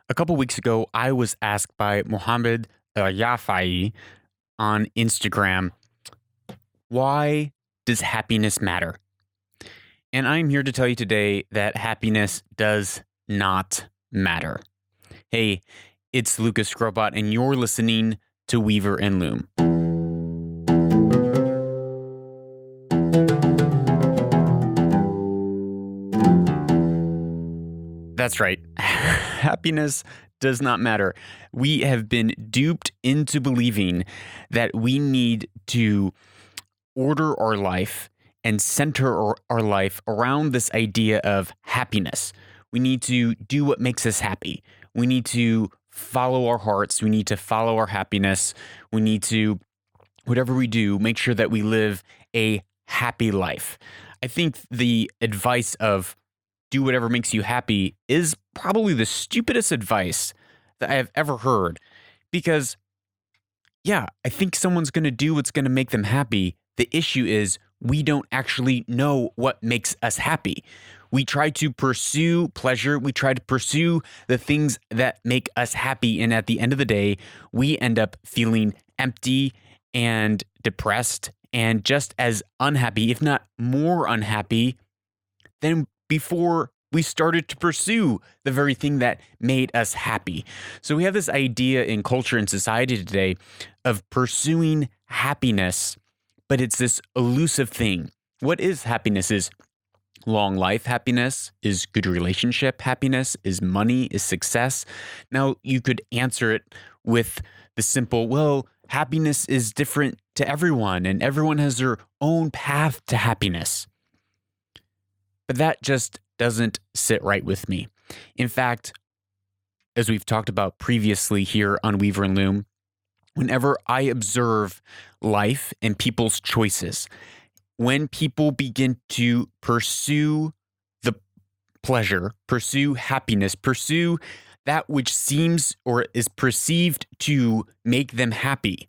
A couple weeks ago, I was asked by Mohammed Yafai on Instagram, why does happiness matter? And I'm here to tell you today that happiness does not matter. Hey, it's Lucas Scrobot, and you're listening to Weaver and Loom. That's right. Happiness does not matter. We have been duped into believing that we need to order our life and center our life around this idea of happiness. We need to do what makes us happy. We need to follow our hearts. We need to follow our happiness. We need to, whatever we do, make sure that we live a happy life. I think the advice of do whatever makes you happy is probably the stupidest advice that I have ever heard. Because, yeah, I think someone's going to do what's going to make them happy. The issue is we don't actually know what makes us happy. We try to pursue pleasure. We try to pursue the things that make us happy. And at the end of the day, we end up feeling empty and depressed and just as unhappy, if not more unhappy, than before we started to pursue the very thing that made us happy. So we have this idea in culture and society today of pursuing happiness, but it's this elusive thing. What is happiness? Is long life happiness? Is good relationship happiness? Is money? Is success? Now, you could answer it with the simple, well, happiness is different to everyone, and everyone has their own path to happiness. But that just doesn't sit right with me. In fact, as we've talked about previously here on Weaver and Loom, whenever I observe life and people's choices, when people begin to pursue the pleasure, pursue happiness, pursue that which seems or is perceived to make them happy,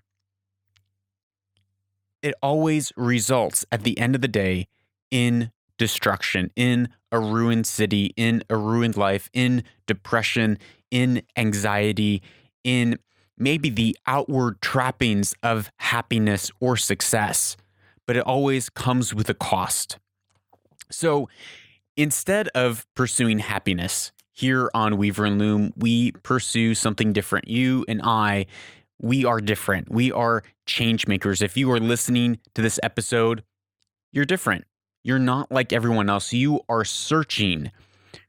it always results at the end of the day in destruction, in a ruined city, in a ruined life, in depression, in anxiety, in maybe the outward trappings of happiness or success, but it always comes with a cost. So instead of pursuing happiness here on Weaver and Loom, we pursue something different. You and I, we are different. We are change makers. If you are listening to this episode, you're different. You're not like everyone else. You are searching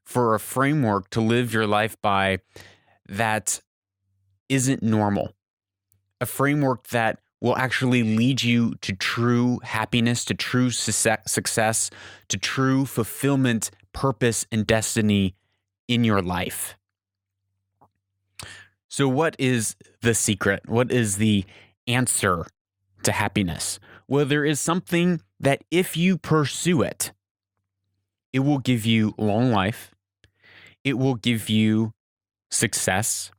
for a framework to live your life by that isn't normal. A framework that will actually lead you to true happiness, to true success, to true fulfillment, purpose, and destiny in your life. So what is the secret? What is the answer to happiness? Well, there is something that if you pursue it, it will give you long life. It will give you success.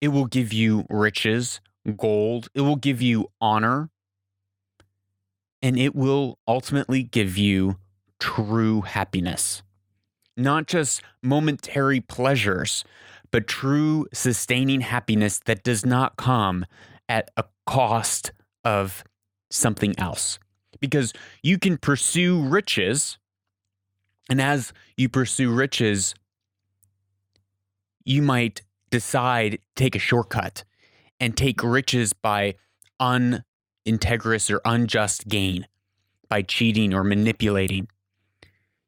It will give you riches, gold. It will give you honor. And it will ultimately give you true happiness. Not just momentary pleasures, but true sustaining happiness that does not come at a cost of something else. Because you can pursue riches, and as you pursue riches, you might decide to take a shortcut and take riches by unintegrous or unjust gain, by cheating or manipulating.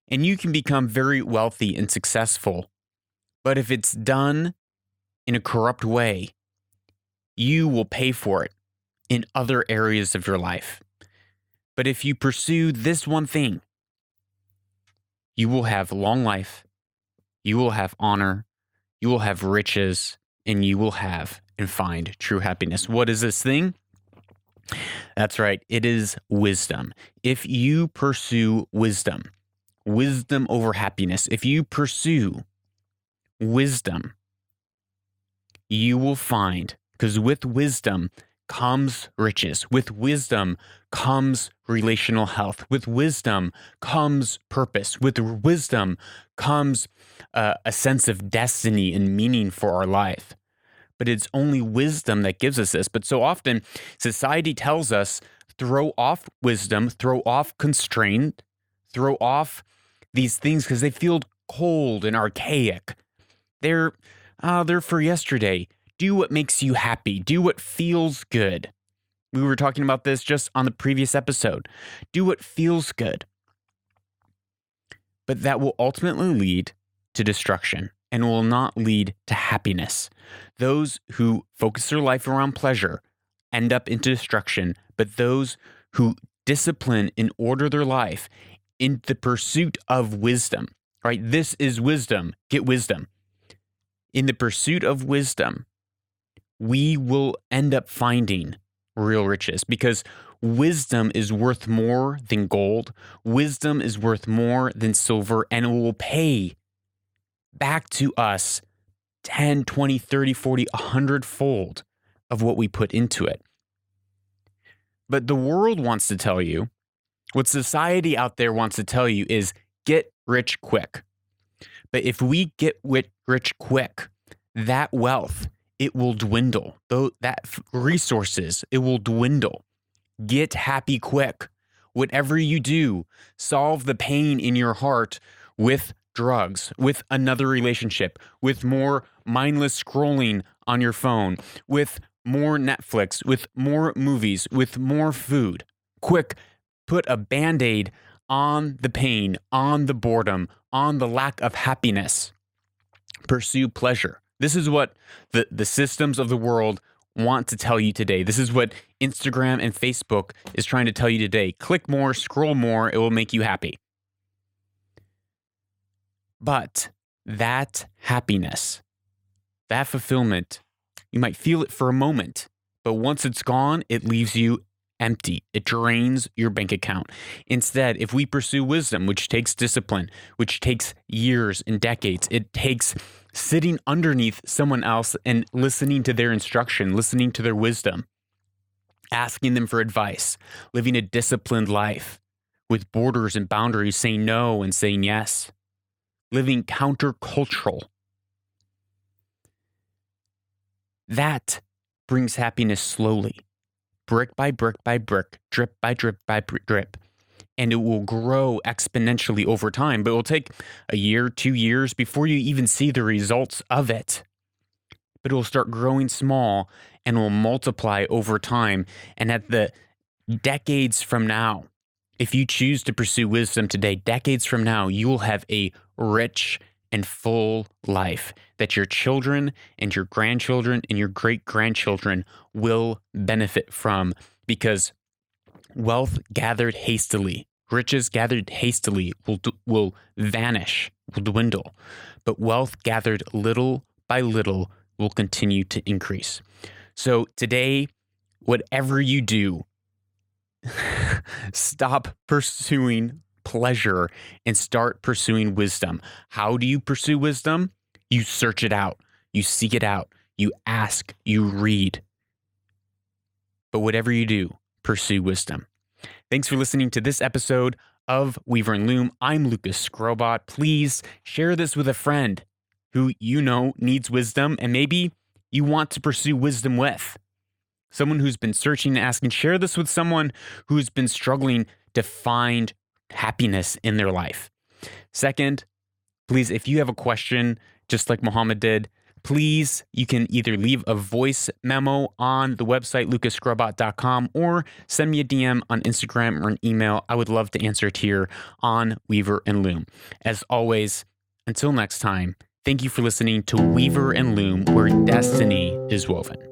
And you can become very wealthy and successful, but if it's done in a corrupt way, you will pay for it in other areas of your life. But if you pursue this one thing, you will have long life, you will have honor, you will have riches, and you will have and find true happiness. What is this thing? That's right. It is wisdom. If you pursue wisdom over happiness, if you pursue wisdom, you will find, because with wisdom comes riches. With wisdom comes relational health. With wisdom comes purpose. With wisdom comes a sense of destiny and meaning for our life. But it's only wisdom that gives us this. But so often, society tells us throw off wisdom, throw off constraint, throw off these things because they feel cold and archaic. They're for yesterday. Do what makes you happy. Do what feels good. We were talking about this just on the previous episode. Do what feels good. But that will ultimately lead to destruction and will not lead to happiness. Those who focus their life around pleasure end up into destruction, but those who discipline and order their life in the pursuit of wisdom, right? This is wisdom. Get wisdom. In the pursuit of wisdom, we will end up finding real riches because wisdom is worth more than gold. Wisdom is worth more than silver, and it will pay back to us 10, 20, 30, 40, 100-fold of what we put into it. But the world wants to tell you, what society out there wants to tell you is get rich quick. But if we get rich quick, that wealth, it will dwindle. That resources, it will dwindle. Get happy quick. Whatever you do, solve the pain in your heart with drugs, with another relationship, with more mindless scrolling on your phone, with more Netflix, with more movies, with more food. Quick, put a Band-Aid on the pain, on the boredom, on the lack of happiness. Pursue pleasure. This is what the systems of the world want to tell you today. This is what Instagram and Facebook is trying to tell you today. Click more, scroll more, it will make you happy. But that happiness, that fulfillment, you might feel it for a moment, but once it's gone, it leaves you empty. It drains your bank account. Instead, if we pursue wisdom, which takes discipline, which takes years and decades, it takes sitting underneath someone else and listening to their instruction, listening to their wisdom, asking them for advice, living a disciplined life with borders and boundaries, saying no and saying yes, living countercultural. That brings happiness slowly, brick by brick by brick, drip by drip by drip. And it will grow exponentially over time, but it will take a year, 2 years before you even see the results of it. But it will start growing small and will multiply over time. And at the decades from now, if you choose to pursue wisdom today, decades from now, you will have a rich and full life that your children and your grandchildren and your great-grandchildren will benefit from, because wealth gathered hastily, riches gathered hastily will vanish, will dwindle, but wealth gathered little by little will continue to increase. So today, whatever you do, stop pursuing pleasure and start pursuing wisdom. How do you pursue wisdom? You search it out. You seek it out. You ask. You read. But whatever you do, pursue wisdom. Thanks for listening to this episode of Weaver and Loom. I'm Lucas Scrobot. Please share this with a friend who you know needs wisdom and maybe you want to pursue wisdom with. Someone who's been searching and asking. Share this with someone who's been struggling to find happiness in their life. Second, please, if you have a question, just like Muhammad did, please, you can either leave a voice memo on the website, lucasscrobot.com, or send me a DM on Instagram or an email. I would love to answer it here on Weaver and Loom. As always, until next time, thank you for listening to Weaver and Loom, where destiny is woven.